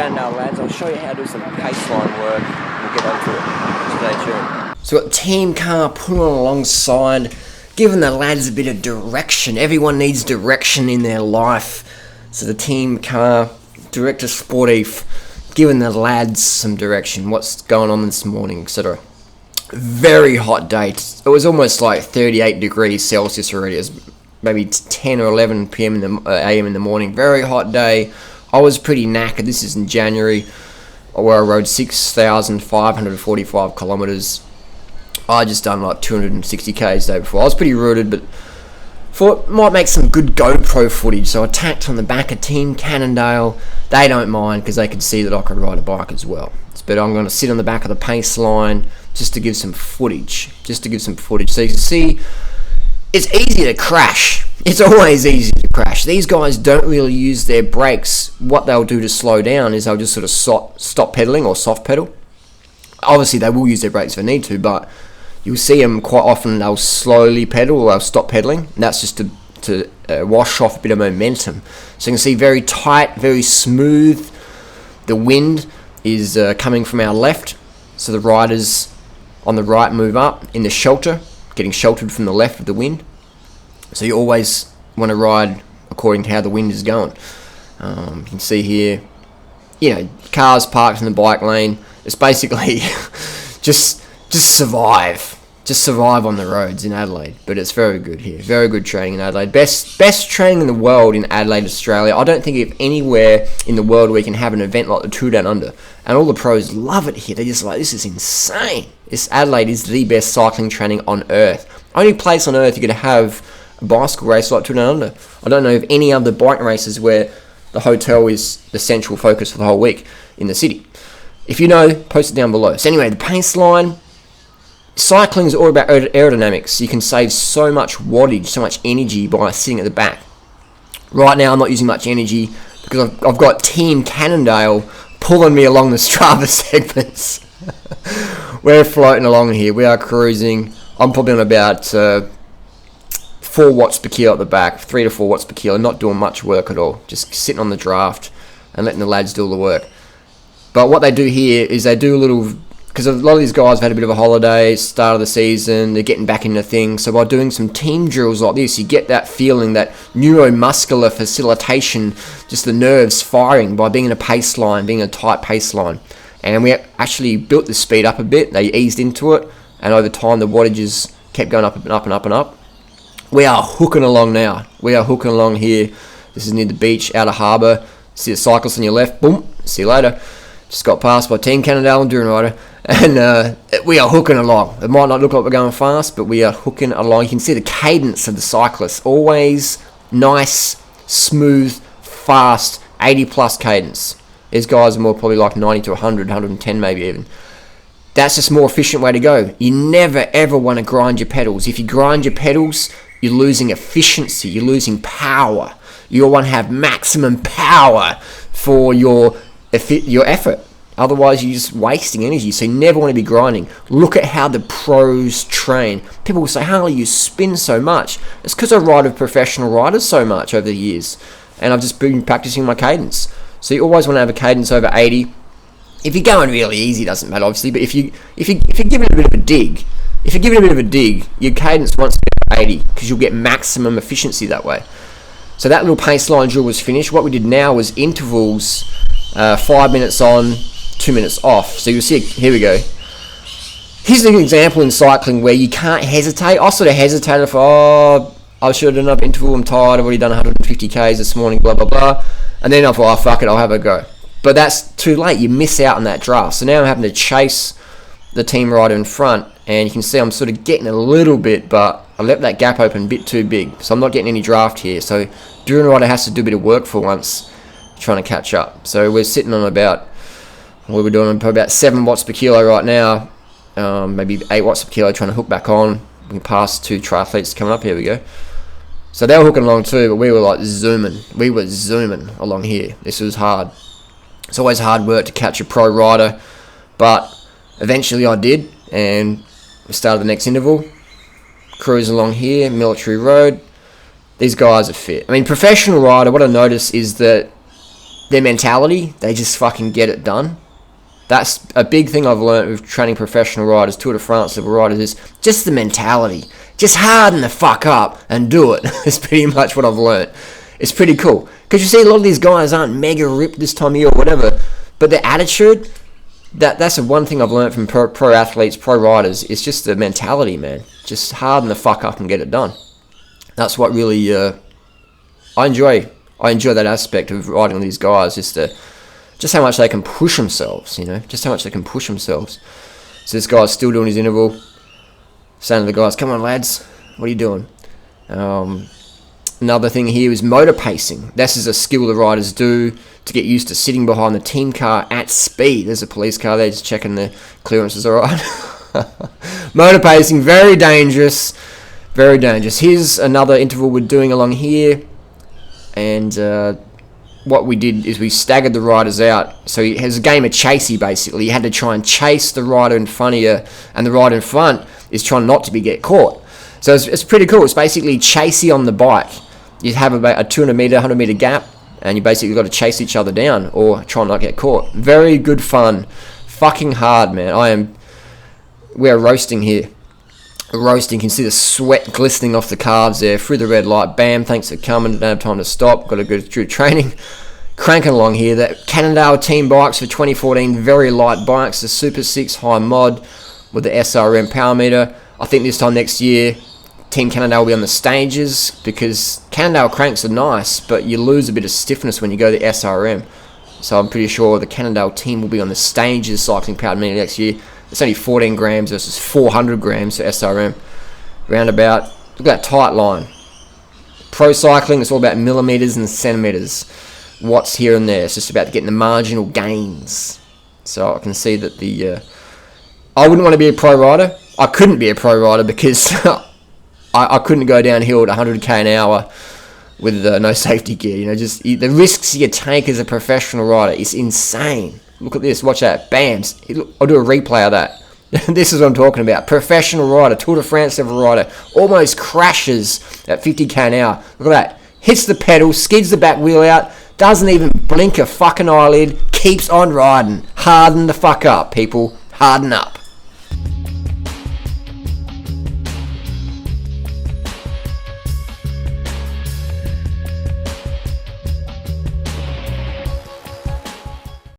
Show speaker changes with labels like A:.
A: Cannondale, lads. I'll show you how to do some Paceline work. We'll get onto it. Stay tuned. So we've got the team car pulling alongside, giving the lads a bit of direction. Everyone needs direction in their life. So the team car, director sportif, giving the lads some direction. What's going on this morning, etc. Very hot day. It was almost like 38 degrees Celsius already. It was maybe 10 or 11 p.m. a.m. in the morning. Very hot day. I was pretty knackered. This is in January, where I rode 6,545 kilometres. I just done like 260 k's the day before. I was pretty rooted, but thought might make some good GoPro footage. So I tacked on the back of Team Cannondale. They don't mind because they could see that I could ride a bike as well. But I'm going to sit on the back of the Paceline just to give some footage. So you can see, it's easy to crash. It's always easy to crash. These guys don't really use their brakes. What they'll do to slow down is they'll just sort of stop pedaling or soft pedal. Obviously, they will use their brakes if they need to, but you'll see them quite often. They'll slowly pedal or they'll stop pedaling. And that's just to wash off a bit of momentum. So you can see very tight, very smooth. The wind is coming from our left. So the riders on the right move up in the shelter, getting sheltered from the left of the wind. So you always want to ride according to how the wind is going. You can see here, cars parked in the bike lane. It's basically just survive. Just survive on the roads in Adelaide. But it's very good here. Very good training in Adelaide. Best training in the world in Adelaide, Australia. I don't think of anywhere in the world where you can have an event like the Tour Down Under. And all the pros love it here. They're just like, this is insane. Adelaide is the best cycling training on earth. Only place on earth you're going to have a bicycle race like Tour Down Under. I don't know of any other bike races where the hotel is the central focus for the whole week in the city. If you know, post it down below. So anyway, the Paceline. Cycling is all about aerodynamics. You can save so much wattage, so much energy by sitting at the back. Right now I'm not using much energy because I've got Team Cannondale pulling me along the Strava segments. We're floating along here. We are cruising. I'm probably on about 4 watts per kilo at the back, 3 to 4 watts per kilo, not doing much work at all, just sitting on the draft and letting the lads do all the work. But what they do here is they do a little, because a lot of these guys have had a bit of a holiday, start of the season, they're getting back into things. So by doing some team drills like this, you get that feeling, that neuromuscular facilitation, just the nerves firing by being in a Paceline, being a tight Paceline. And we actually built the speed up a bit. They eased into it, and over time the wattages kept going up and up and up and up. We are hooking along now. We are hooking along here. This is near the beach, outer harbour. See the cyclist on your left. Boom. See you later. Just got passed by Team Cannondale and Durianrider. And we are hooking along. It might not look like we're going fast, but we are hooking along. You can see the cadence of the cyclists. Always nice, smooth, fast, 80-plus cadence. These guys are more probably like 90 to 100, 110 maybe even. That's just a more efficient way to go. You never, ever want to grind your pedals. If you grind your pedals, you're losing efficiency. You're losing power. You want to have maximum power for your effort. Otherwise, you're just wasting energy. So you never want to be grinding. Look at how the pros train. People will say, Harley, you spin so much. It's because I ride with professional riders so much over the years. And I've just been practicing my cadence. So you always want to have a cadence over 80. If you're going really easy, it doesn't matter, obviously. But if you give it a bit of a dig, your cadence wants to be 80 because you'll get maximum efficiency that way. So that little Paceline drill was finished. What we did now was intervals, 5 minutes on, 2 minutes off. So you'll see, here we go. Here's an example in cycling where you can't hesitate. I sort of hesitated for, I should have done another interval, I'm tired, I've already done 150 Ks this morning, blah, blah, blah. And then I thought, fuck it, I'll have a go. But that's too late. You miss out on that draft. So now I'm having to chase the team rider in front. And you can see I'm sort of getting a little bit, but I left that gap open a bit too big. So I'm not getting any draft here. So Durianrider has to do a bit of work for once, trying to catch up. So we're sitting on about, what we're doing, probably about 7 watts per kilo right now. Maybe 8 watts per kilo, trying to hook back on. We can pass 2 triathletes coming up. Here we go. So they were hooking along too, but we were like zooming. We were zooming along here. This was hard. It's always hard work to catch a pro rider, but eventually I did, and we started the next interval. Cruising along here, Military Road. These guys are fit. I mean, professional rider, what I notice is that their mentality, they just fucking get it done. That's a big thing I've learned with training professional riders, Tour de France level riders, is just the mentality. Just harden the fuck up and do it. It's pretty much what I've learned. It's pretty cool. Because you see a lot of these guys aren't mega ripped this time of year or whatever, but their attitude, that's the one thing I've learned from pro athletes, pro riders, is just the mentality, man. Just harden the fuck up and get it done. That's what really I enjoy that aspect of riding with these guys, just how much they can push themselves, just how much they can push themselves. So this guy's still doing his interval, saying to the guys, come on lads, what are you doing? Another thing here is motor pacing. This is a skill the riders do to get used to sitting behind the team car at speed. There's a police car there just checking the clearances all right. Motor pacing, very dangerous. Very dangerous. Here's another interval we're doing along here. And what we did is we staggered the riders out. So it has a game of chasey, basically. You had to try and chase the rider in front of you, and the rider in front is trying not to get caught. So it's pretty cool. It's basically chasey on the bike. You have about a 200 meter, 100 meter gap, and you basically got to chase each other down or try and not get caught. Very good fun. Fucking hard, man. We are roasting here. Roasting, you can see the sweat glistening off the calves there, through the red light, bam, thanks for coming, don't have time to stop, got to go through training, cranking along here. That Cannondale team bikes for 2014, very light bikes, the Super 6 high mod with the SRM power meter. I think this time next year, Team Cannondale will be on the stages, because Cannondale cranks are nice, but you lose a bit of stiffness when you go to the SRM. So I'm pretty sure the Cannondale team will be on the stages cycling power meter next year. It's only 14 grams versus 400 grams for SRM. Roundabout. Look at that tight line. Pro cycling, it's all about millimeters and centimeters. Watts here and there. It's just about getting the marginal gains. So I can see that I wouldn't want to be a pro rider. I couldn't be a pro rider because I couldn't go downhill at 100k an hour with no safety gear. Just the risks you take as a professional rider is insane. Look at this, watch that, bam, I'll do a replay of that. This is what I'm talking about. Professional rider, Tour de France level rider, almost crashes at 50k an hour. Look at that, hits the pedal, skids the back wheel out, doesn't even blink a fucking eyelid, keeps on riding. Harden the fuck up, people, harden up.